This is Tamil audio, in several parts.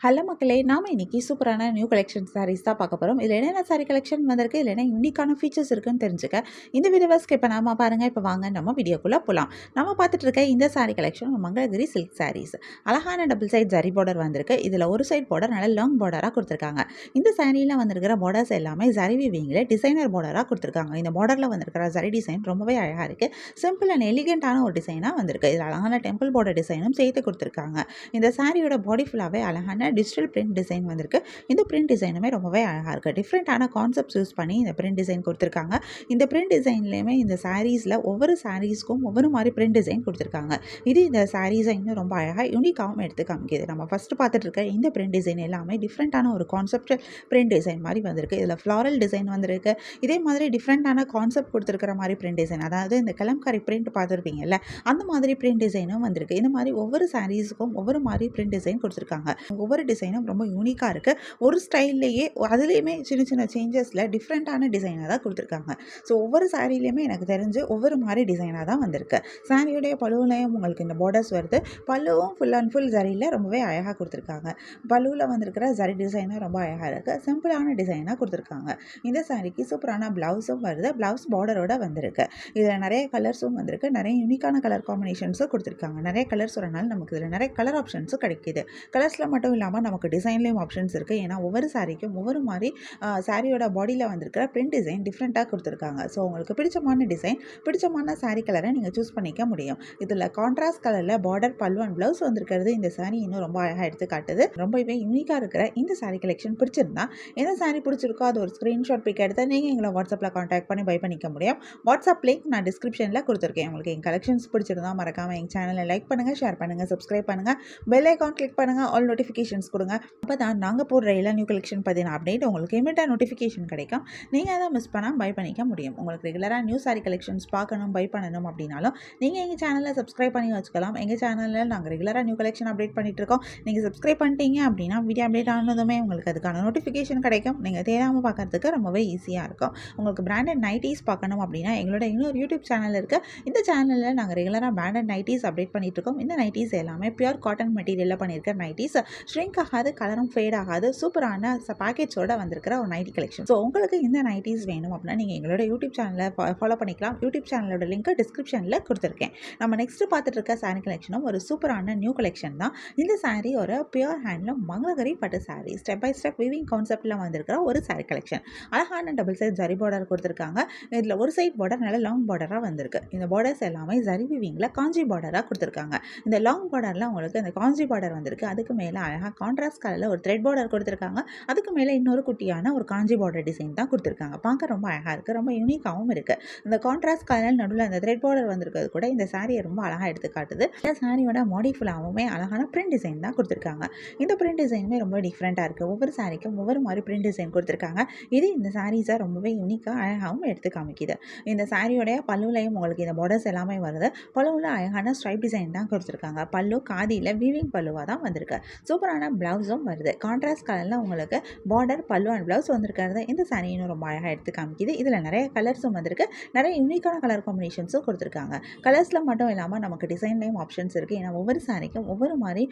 ஹலோ மக்களே! நாம இன்னைக்கு சூப்பரான நியூ கலெக்ஷன் சாரீஸ் தான் பார்க்க போறோம். இதில என்னென்ன சாரி கலெக்ஷன் வந்திருக்கு, இதில என்ன யூனிக்கான ஃபீச்சர்ஸ் இருக்குன்னு தெரிஞ்சுக்க, இந்த வீடியோவ ஸ்கிப் பண்ணாம பாருங்க. இப்ப வாங்க நம்ம வீடியோக்குள்ள போலாம். நம்ம பார்த்துட்டு இருக்க இந்த சாரி கலெக்ஷன் மங்களகிரி சில்க் சாரீஸ். அழகான டபுள் சைட் ஜரி பார்டர் வந்திருக்கு. இதில ஒரு சைட் பார்டர் நல்ல லாங் பார்டரா குடுத்துருக்காங்க. இந்த சாரியில வந்திருக்கிற பார்டர்ஸ் எல்லாமே ஜரி வீவிங்ல டிசைனர் பார்டரா குடுத்துருக்காங்க. இந்த பார்டர்ல வந்திருக்கிற ஜரி டிசைன் ரொம்பவே அழகா இருக்கு. சிம்பிள் அண்ட் எலிகன்ட்டான ஒரு டிசைனா வந்திருக்கு. இதில அழகான டெம்பிள் பார்டர் டிசைனும் சேர்த்து குடுத்துருக்காங்க. இந்த சாரியோட பாடி ஃபுல்லாவே அழகான டிஜிட்டல் பிரிண்ட் டிசைன் வந்திருக்கு. இந்த பிரிண்ட் டிசைனுமே ரொம்பவே அழகாக இருக்குது. டிஃப்ரெண்ட்டான கான்செப்ட்ஸ் யூஸ் பண்ணி இந்த பிரிண்ட் டிசைன் கொடுத்துருக்காங்க. இந்த பிரிண்ட் டிசைன்லேயுமே இந்த சாரீஸில் ஒவ்வொரு சாரீஸ்க்கும் ஒவ்வொரு மாதிரி பிரிண்ட் டிசைன் கொடுத்துருக்காங்க. இது இந்த சாரீஸை இன்னும் ரொம்ப அழகாக யூனிக்காகவும் எடுத்து காமிக்குது. நம்ம ஃபஸ்ட்டு பார்த்துட்டு இருக்க இந்த பிரிண்ட் டிசைன் எல்லாமே டிஃப்ரெண்ட்டான ஒரு கான்செப்ட் பிரிண்ட் டிசைன் மாதிரி வந்திருக்கு. இதில் ஃப்ளாரல் டிசைன் வந்திருக்கு. இதே மாதிரி டிஃப்ரெண்ட்டான கான்செப்ட் கொடுத்துருக்கிற மாதிரி பிரிண்ட் டிசைன், அதாவது இந்த கலம்காரி பிரிண்ட் பார்த்துருப்பீங்கல்ல, அந்த மாதிரி பிரிண்ட் டிசைனும் வந்திருக்கு. இந்த மாதிரி ஒவ்வொரு சாரீஸுக்கும் ஒவ்வொரு மாதிரி பிரிண்ட் டிசைன் கொடுத்துருக்காங்க. ஒவ்வொரு டிசைனும் ரொம்ப யூனிக்காக இருக்குது. ஒரு ஸ்டைல்லையே அதுலேயுமே சின்ன சின்ன சேஞ்சஸில் டிஃப்ரெண்ட்டான டிசைனாக தான் கொடுத்துருக்காங்க. ஸோ ஒவ்வொரு சாரிலையுமே எனக்கு தெரிஞ்சு ஒவ்வொரு மாதிரி டிசைனாக தான் வந்திருக்கு. சாரியுடைய பழுவுலையும் உங்களுக்கு இந்த பார்டர்ஸ் வருது. பல்லுவும் ஃபுல் அண்ட் ஃபுல் ஜரியில் ரொம்பவே அழகாக கொடுத்துருக்காங்க. பல்லுவில் வந்திருக்கிற ஜரி டிசைனாக ரொம்ப அழகாக இருக்குது. சிம்பிளான டிசைனாக கொடுத்துருக்காங்க. இந்த சாரிக்கு சூப்பரான ப்ளவுஸும் வருது. ப்ளவுஸ் பார்டரோட வந்திருக்கு. இதில் நிறைய கலர்ஸும் வந்திருக்கு. நிறைய யூனிக்கான கலர் காம்பினேஷன்ஸும் கொடுத்துருக்காங்க. நிறைய கலர்ஸ் வரனால நமக்கு இதில் நிறைய கலர் ஆப்ஷன்ஸும் கிடைக்கிது. கலர்ஸில் மட்டும் இல்லாமல் நமக்கு டிசைன்லேயும் ஆப்ஷன்ஸ் இருக்குது. ஏன்னா ஒவ்வொரு சாரிக்கும் ஒவ்வொரு மாதிரி சாரியோட பாடியில் வந்திருக்கிற பிரிண்ட் டிசைன் டிஃப்ரெண்ட்டாக கொடுத்துருக்காங்க. ஸோ உங்களுக்கு பிடிச்சமான டிசைன், பிடிச்சமான சாரி கலரை நீங்கள் சூஸ் பண்ணிக்க முடியும். இதில் கான்ட்ராஸ்ட் கலரில் பார்டர், பல்லு அண்ட் ப்ளவுஸ் வந்திருக்கிறது இந்த சாரி இன்னும் ரொம்ப அழகாக எடுத்து காட்டுது. ரொம்பவே யூனிக்காக இருக்கிற இந்த சாரி கலெக்ஷன் பிடிச்சிருந்தா, எந்த சாரி பிடிச்சிருக்கோ அது ஒரு ஸ்க்ரீன்ஷாட் பிக் எடுத்து நீங்கள் எங்களை வாட்ஸ்அப்பில் கான்டாக்ட் பண்ணி பை பண்ணிக்க முடியும். வாட்ஸ்அப் லிங்க் நான் டிஸ்கிரிப்ஷனில் கொடுத்துருக்கேன். உங்களுக்கு எங்கள் கலெக்ஷன்ஸ் பிடிச்சிருந்தா மறக்காமல் எங்கள் சேனலை லைக் பண்ணுங்கள், ஷேர் பண்ணுங்கள், சப்ஸ்கிரைப் பண்ணுங்கள், பெல் ஐக்கான் கிளிக் பண்ணுங்கள், ஆல் நோட்டிஃபிகேஷன்ஸ் கொடுங்க. அப்போ தான் நாங்கள் போடுற எல்லா நியூ கலெக்ஷன் பற்றின அப்டேட் உங்களுக்கு இமீடியட்டாக நோட்டிஃபிகேஷன் கிடைக்கும். நீங்கள் அதை மிஸ் பண்ணாமல் பை பண்ணிக்க முடியும். உங்களுக்கு ரெகுலராக நியூ சாரி கலெக்ஷன்ஸ் பார்க்கணும், பை பண்ணணும் அப்படின்னாலும் நீங்கள் எங்கள் சேனலில் சப்ஸ்கிரைப் பண்ணி வச்சுக்கலாம். எங்கள் சேனலில் நாங்கள் ரெகுலராக நியூ கலெக்ஷன் அப்டேட் பண்ணிகிட்ருக்கோம். நீங்கள் சப்ஸ்கிரைப் பண்ணிட்டீங்க அப்படின்னா வீடியோ அப்டேட் ஆனதுமே உங்களுக்கு அதுக்கான நோட்டிஃபிகேஷன் கிடைக்கும். நீங்கள் தேடாமல் பார்க்கறதுக்கு ரொம்பவே ஈஸியாக இருக்கும். உங்களுக்கு பிராண்டட் நைட்டீஸ் பார்க்கணும் அப்படின்னா எங்களோட இன்னொரு யூடியூப் சேனல் இருக்குது. இந்த சேனலில் நாங்கள் ரெகுலராக பிராண்டட் நைட்டீஸ் அப்டேட் பண்ணிகிட்ருக்கோம். இந்த நைட்டீஸ் எல்லாமே பியூர் காட்டன் மெட்டீரியலில் பண்ணியிருக்க நைட்டீஸ். ஷ்ரிங்க் ஆகாது, கலரும் ஃபேட் ஆகாது, சூப்பரான பேக்கேஜோட வந்திருக்கிற ஒரு நைட்டி கலெக்ஷன். ஸோ உங்களுக்கு இந்த நைட்டீஸ் வேணும் அப்படின்னா நீங்கள் எங்களோட யூடியூப் சேனலில் ஃபாலோ பண்ணிக்கலாம். யூடியூப் சேனலோட லிங்க் டிஸ்கிரிப்ஷனில் கொடுத்துருக்கேன். நம்ம நெக்ஸ்ட் பார்த்துட்டு இருக்க சாரி கலெக்ஷனும் ஒரு சூப்பரான நியூ கலெக்ஷன் தான். இந்த சாரி ஒரு பியூர் ஹேண்ட்லூம் மங்களகிரி பட்டு sari. Step by step weaving கான்செப்டில் வந்திருக்கிற ஒரு சாரி கலெக்ஷன். அழகான டபுள் சைட் ஜரி பார்டர் கொடுத்துருக்காங்க. இதில் ஒரு சைட் பார்டர் நல்ல லாங் பார்டராக வந்திருக்கு. இந்த பார்டர்ஸ் எல்லாமே ஜரி வீவிங்கில் காஞ்சி பார்டராக கொடுத்துருக்காங்க. இந்த லாங் பார்டரில் உங்களுக்கு இந்த காஞ்சி பார்டர் வந்திருக்கு. அதுக்கு மேலே அழகாக கான்ட்ராஸ்ட் கலரில் ஒரு த்ரெட் பார்டர் கொடுத்துருக்காங்க. அதுக்கு மேலே இன்னொரு குட்டியான ஒரு காஞ்சி பார்டர் டிசைன் தான் கொடுத்துருக்காங்க. பார்க்க ரொம்ப அழகாக இருக்குது. ரொம்ப யூனிக்காகவும் இருக்குது. இந்த கான்ட்ராஸ்ட் கலரில் நடுவில் அந்த த்ரெட் பார்டர் வந்திருக்கிறது கூட இந்த சாரியை ரொம்ப அழகாக எடுத்து காட்டுது. இந்த சாரியோட பாடி ஃபுல்லாகவுமே அழகான பிரிண்ட் டிசைன் தான் கொடுத்துருக்காங்க. இந்த பிரிண்ட் டிசைனுமே ரொம்ப டிஃப்ரெண்ட்டாக இருக்குது. ஒவ்வொரு சாரிக்கும் ஒவ்வொரு மாதிரி பிரிண்ட் டிசைன் கொடுத்துருக்காங்க. இது இந்த சாரீஸை ரொம்பவே யூனிக்காக அழகாகவும் எடுத்து காமிக்குது. இந்த சாரியோடைய பல்லுலையும் உங்களுக்கு இந்த பார்டர்ஸ் எல்லாமே வருது. பல்லுவில் அழகான ஸ்ட்ரைப் டிசைன் தான் கொடுத்துருக்காங்க. பல்லு காதியில் வீவிங் பல்லுவாக தான் வந்திருக்கு. சூப்பரான ப்ளவுஸும் வருது. கான்ட்ராஸ்ட் கலரில் உங்களுக்கு பார்டர், பல்லு அண்ட் ப்ளவுஸ் வந்திருக்கிறது இந்த சாரி இன்னும் ரொம்ப அழகாக எடுத்து காமிக்குது. இதில் நிறைய கலர்ஸும் வந்திருக்கு. நிறைய யூனிக்கான கலர் காம்பினேஷன்ஸும் கொடுத்துருக்காங்க. கலர்ஸில் மட்டும் இல்லாமல் நமக்கு டிசைன்லேயும் ஆப்ஷன்ஸ் இருக்குது. ஏன்னா ஒவ்வொரு சாரிக்கும் ஒவ்வொரு மாதிரி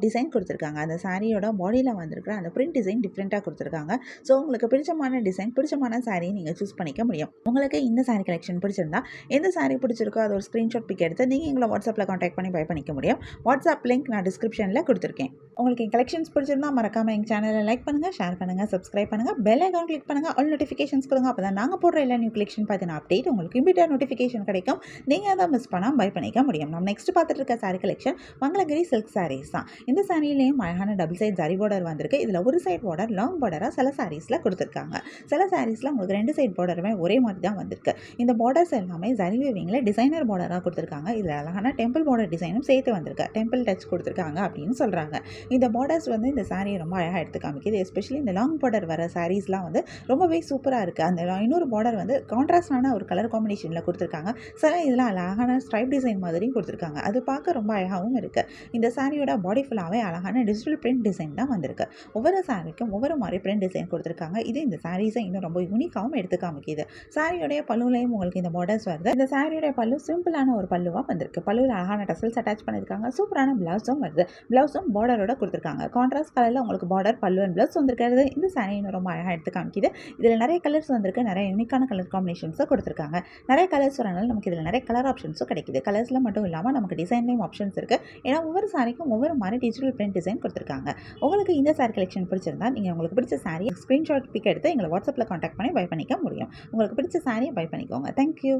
டிசைன் கொடுத்துருக்காங்க. அந்த சாரியோட பாடியில் வந்திருக்கிற அந்த பிரிண்ட் டிசைன் டிஃப்ரெண்ட்டாக கொடுத்துருக்காங்க. ஸோ உங்களுக்கு பிடிச்சமான டிசைன், பிடிச்சமான சாரியை நீங்கள் சூஸ் பண்ணிக்க முடியும். உங்களுக்கு இந்த சாரி கலெக்ஷன் பிடிச்சிருந்தா எந்த சாரி பிடிச்சிருக்கோ அது ஒரு ஸ்க்ரீன்ஷாட் பிக் எடுத்து நீங்கள் எங்களை வாட்ஸ்அப்பில் கான்டாக்ட் பண்ணி பை பண்ணிக்க முடியும். வாட்ஸ்அப் லிங்க் நான் டிஸ்கிரிப்ஷனில் கொடுத்துருக்கேன். உங்களுக்கு என் கலெக்ஷன்ஸ் பிடிச்சிருந்தா மறக்காமல் எங்கள் சேனலை லைக் பண்ணுங்கள், ஷேர் பண்ணுங்கள், சப்ஸ்கிரைப் பண்ணுங்கள், பெல் ஐக்கான் கிளிக் பண்ணுங்கள், ஆல் நோட்டிஃபிகேஷன்ஸ் கொடுங்க. அப்போ தான் நாங்கள் போடுற எல்லா நியூ கலெக்ஷன் பார்த்தின அப்டேட் உங்களுக்கு இமீடியட்டாக நோட்டிஃபிகேஷன் கிடைக்கும். நீங்கள் அதை மிஸ் பண்ணாமல் பை பண்ணிக்க முடியும். நம்ம நெக்ஸ்ட் பார்த்துட்டு இருக்க சாரி கலெக்ஷன் மங்களகிரி சில்க் சாரீஸ் தான். இந்த சாரியிலையும் அழகான டபுள் சைட் ஜரி பார்டர் வந்திருக்கு. இதில் ஒரு சைட் பார்டர் லாங் பார்டராக சில சாரீஸில் கொடுத்துருக்காங்க. சில சாரீஸில் உங்களுக்கு ரெண்டு சைட் பார்டருமே ஒரே மாதிரி தான் வந்திருக்கு. இந்த பார்டர்ஸ் எல்லாமே ஜரி வீவிங்கில் டிசைனர் பார்டராக கொடுத்துருக்காங்க. இதில் அழகான டெம்பிள் பார்டர் டிசைனும் சேர்த்து வந்திருக்கு. டெம்பிள் டச் கொடுத்துருக்காங்க அப்படின்னு சொல்கிறாங்க. இந்த பார்டர்ஸ் வந்து இந்த சாரியை ரொம்ப அழகாக எடுத்து காமிக்குது. எஸ்பெஷலி இந்த லாங் பார்டர் வர சாரீஸ்லாம் வந்து ரொம்பவே சூப்பராக இருக்குது. அந்த இன்னொரு பார்டர் வந்து கான்ட்ராஸ்டான ஒரு கலர் காம்பினேஷனில் கொடுத்துருக்காங்க. சில இதில் அழகான ஸ்ட்ரைப் டிசைன் மாதிரியும் கொடுத்துருக்காங்க. அது பார்க்க ரொம்ப அழகாகவும் இருக்குது. இந்த சாரியோட பாடி ஃபுல்லாகவே அழகான டிஜிட்டல் பிரிண்ட் டிசைன் தான் வந்திருக்கு. ஒவ்வொரு சாரிக்கும் ஒவ்வொரு மாதிரி பிரிண்ட் டிசைன் கொடுத்துருக்காங்க. இது இந்த சாரீஸை இன்னும் ரொம்ப யூனிக்காகவும் எடுத்து காமிக்குது. சாரியோடைய பல்லுலையும் உங்களுக்கு இந்த பார்டர்ஸ் வருது. இந்த சாரியோடைய பல்லு சிம்பிளான ஒரு பல்லுவாக வந்திருக்கு. பல்லுவில் அழகான டசல்ஸ் அட்டாச் பண்ணியிருக்காங்க. சூப்பரான ப்ளவுஸும் வருது. ப்ளவுஸும் பார்டரோட கொடுத்துருக்காங்க. கான்ட்ராஸ்ட் கலரில் உங்களுக்கு பார்டர், பல்லு அண்ட் ப்ளவுஸ் வந்திருக்கிறது. இந்த சாரீ இன்னும் ரொம்ப அழகாக எடுத்து காமிக்குது. இதில் நிறைய கலர்ஸ் வந்திருக்கு. நிறைய யூனிக்கான கலர் காம்பினேஷன்ஸை கொடுத்துருக்காங்க. நிறைய கலர்ஸ் வரனால நமக்கு இதில் நிறைய கலர் ஆப்ஷன்ஸும் கிடைக்குது. கலர்ஸில் மட்டும் இல்லாமல் நமக்கு டிசைன்லேயும் ஆப்ஷன்ஸ் இருக்குது. ஏன்னா ஒவ்வொரு சாரிக்கும் ஒவ்வொரு மாதிரி டிஜிட்டல் பிரிண்ட் டிசைன் கொடுத்துருக்காங்க. உங்களுக்கு இந்த சாரி கலெக்ஷன் பிடிச்சிருந்தா நீங்கள் உங்களுக்கு பிடிச்ச சாரியை ஸ்க்ரீன்ஷாட் பிக் எடுத்து எங்களை வாட்ஸ்அப்பில் காண்டாக்ட் பண்ணி பை பண்ணிக்க முடியும். உங்களுக்கு பிடிச்ச சாரியை பை பண்ணிக்கோங்க. தேங்க்யூ.